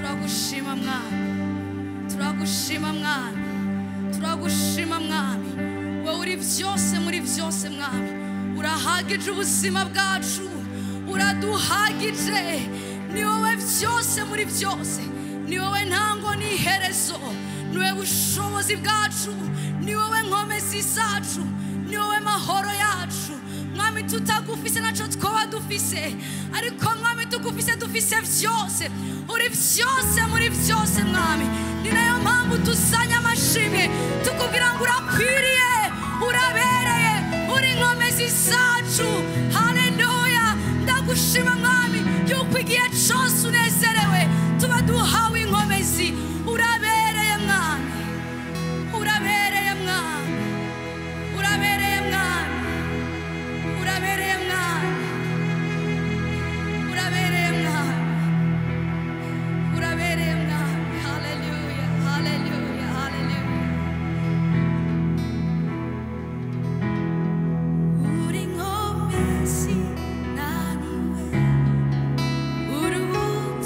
turagushima mwami, turagushima mwami, turagushima mwami. Wowe uri byose muri byose mwami, urahagije ubuzima bwacu, uraduhagije. Ni wowe byose muri byose, ni wowe ntango n'iherezo, ni wowe bushobozi bwacu, ni wowe nkomezi zacu, ni wowe mahoro yacu mwami. Tutagufise naco twoba dufise, ariko mwami tugufise dufise byose, uri byose muri byose mwami. Ni nayo mpamvu tuzanye amashimwe tukubwira ngo urakwiriye, urabereye, uri nkomezi zacu. Haleluya, ndagushima mwami yuko igihe cyose unezerewe tuba duhawe inkomezi. Urabereye mwami, urabereye mwami, urabereye mwami, urabereye mwami, urabereye mwami, urabereye mwami. Haleluya, haleluya, haleluya. Uri nkomezi naniwe, urubuga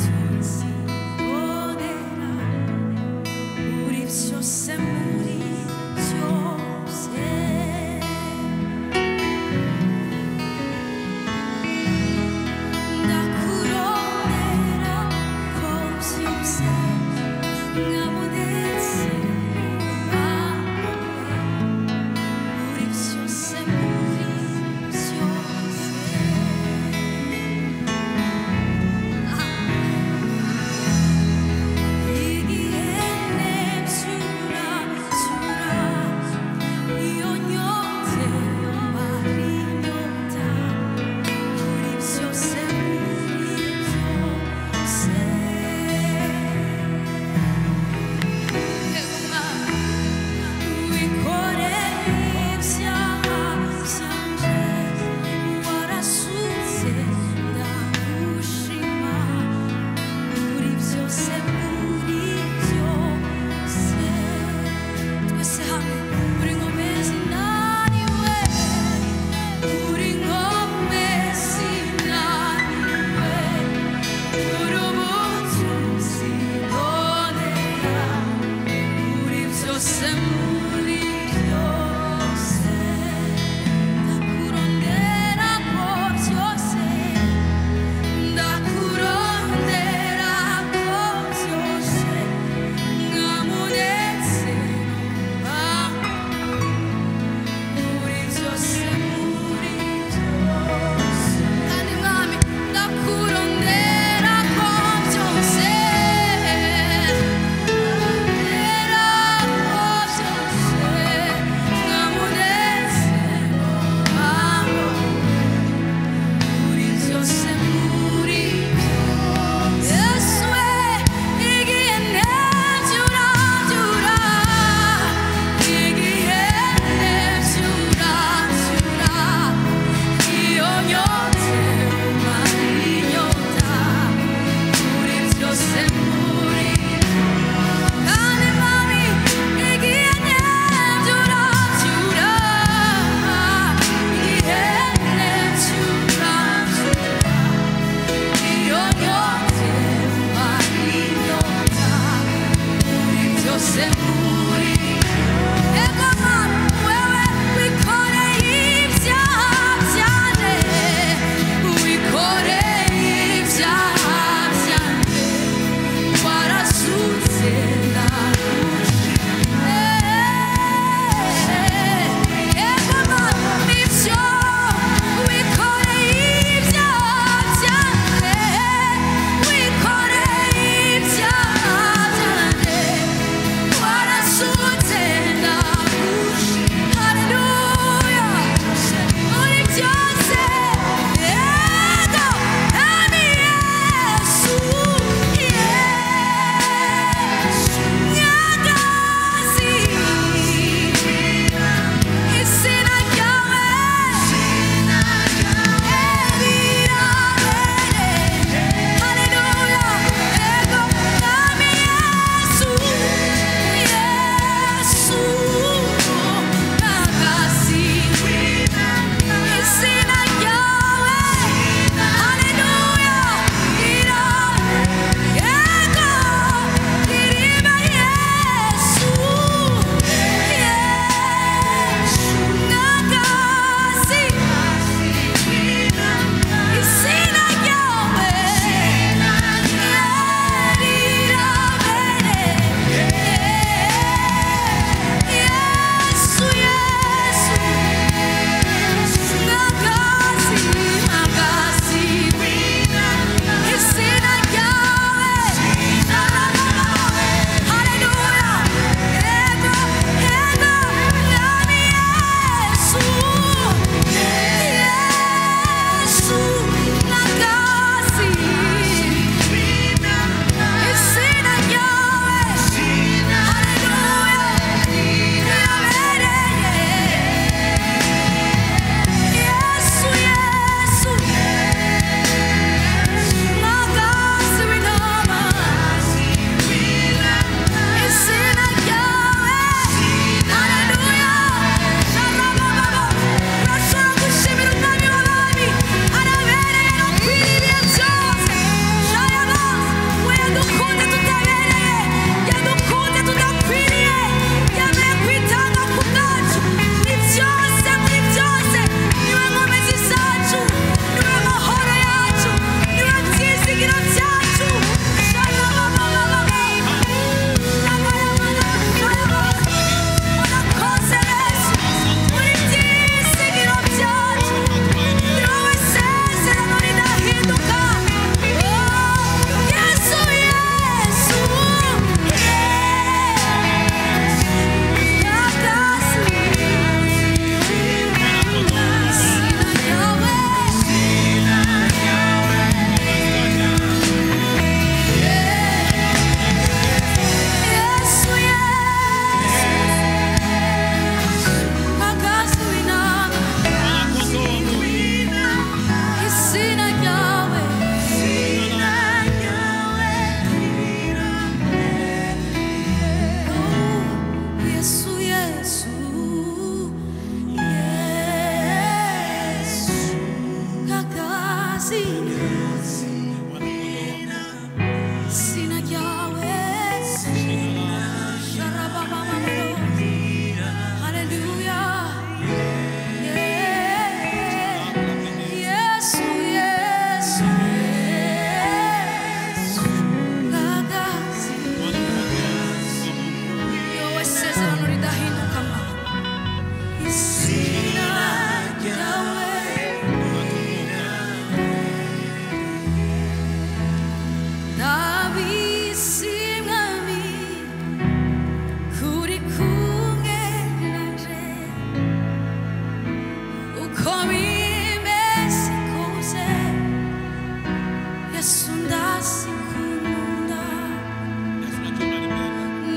Yesu ndasikunda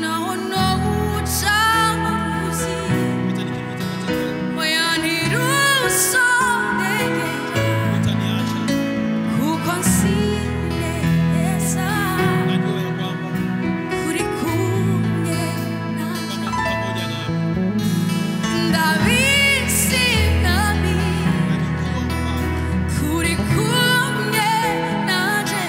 naho nouca mabuzi oya ntirusonegera kuko nsineza kuri kumwe nawe ndabizi nami kuri kumwe naje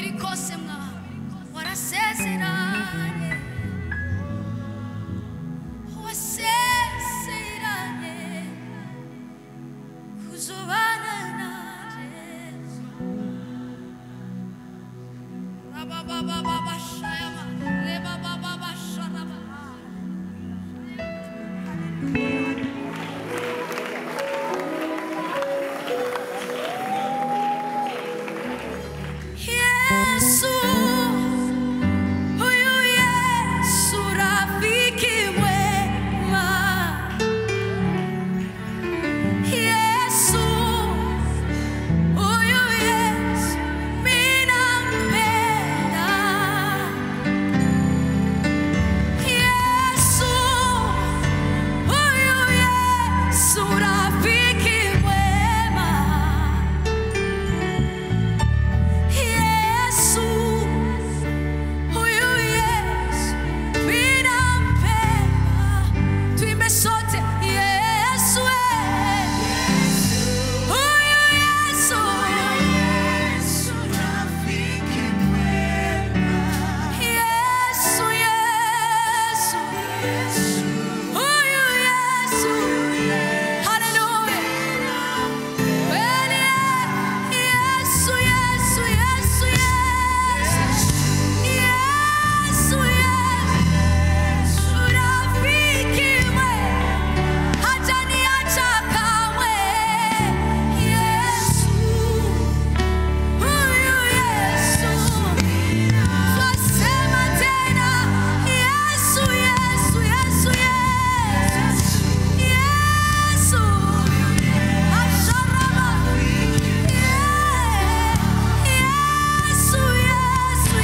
biri kose mwa warasezeranye kuzobana naje baba shayama leba baba sharaba Yesu huyu Yesu rafiki mwema Yesu huyu Yesu mimi nampenda Yesu huyu Yesu rafiki mwema Yesu huyu Yesu mimi nampenda tuimbe sote Yesu huyu Yesu rafiki mwema Yesu Yesu huyu Yesu haleluya kweli Yesu Yesu Yesu Yesu Yesu rafiki mwema hataniacha kamwe Yesu huyu Yesu twasema tena Yesu Yesu Yesu Yesu asharaba Yesu Yesu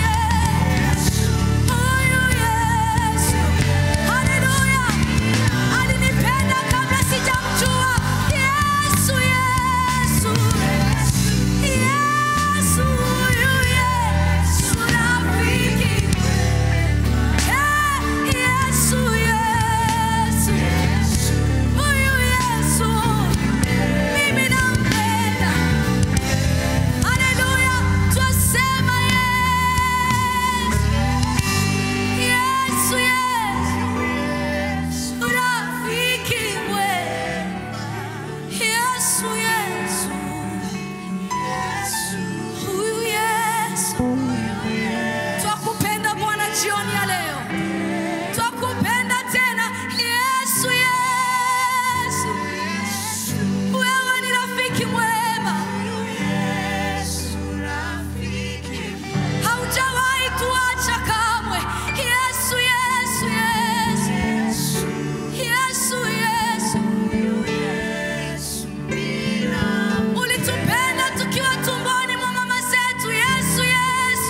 huyu Yesu haleluya alinipenda kabla sijamjua Yesu Yesu Yesu huyu Yesu rafiki Yesu Yesu huyu Yesu mimi nampenda haleluya twasema Yesu Yesu rafiki mwema Yesu Yesu huyu Yesu twakupenda Bwana jioni ya leo twakupenda tena Yesu Yesu wewe ni rafiki mwema haujawahi tuacha kamwe Yesu Yesu Yesu Yesu Yesu ulitupenda tukiwa tumboni mwa mama zetu Yesu Yesu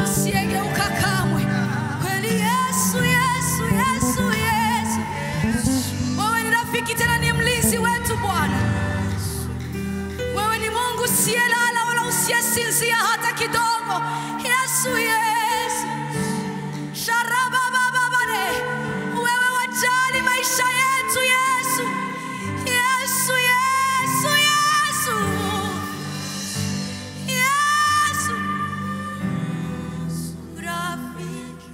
usiyegeuka kamwe. Kweli Yesu, Yesu, Yesu, Yesu, wewe ni rafiki tena ni mlinzi wetu Bwana. Wewe ni Mungu usiyelala wala usiyesinzia hata kidogo. Yesu, Yesu, sharabababare, wewe wajali maisha yetu Yesu. Yesu, Yesu, Yesu, Yesu, rafiki.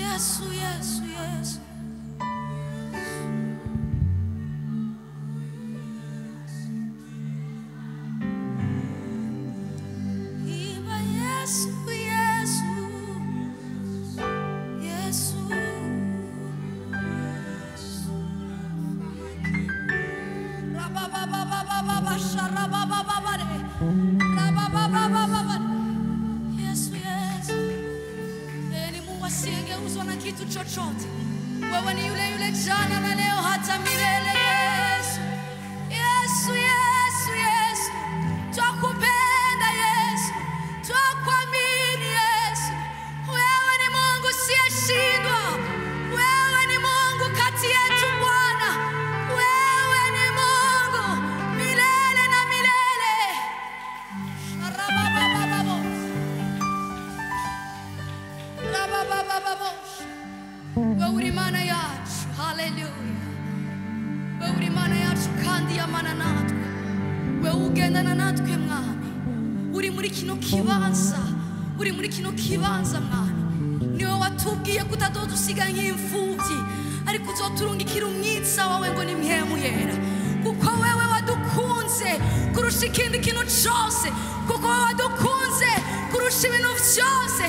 Yesu, Yesu, Yesu. Iba Yesu, Yesu, Yesu. Rababababababa, sharababababare, rabababababare. Yesu, Yesu. Ni Mungu asiyegeuzwa na kitu chochote. Wewe ni yule yule jana na leo hata milele Yesu. Yesu, Yesu, Yesu. Twakupenda Yesu. Twakuamini Yesu. Wewe ni Mungu usiyeshindwa. Wewe ni Mungu kati yetu Bwana. Wewe ni Mungu milele na milele. Rabababababo. Rabababababo. Wewe uri Mana yacu. Hallelujah. Wewe uri Mana yacu kandi yamana natwe. Wewe ugendana natwe Mwami. Uri muri kino kibanza. Uri muri kino kibanza Mwami. Niwe watubwiye kutazodusiga nk'imfuvyi, ariko uzoturungikira umwitsa wawe ngo ni mpemu yera. Kuko wewe wadukunze kurusha ikindi kintu cyose. Kuko wewe wadukunze kurusha ibintu vyose.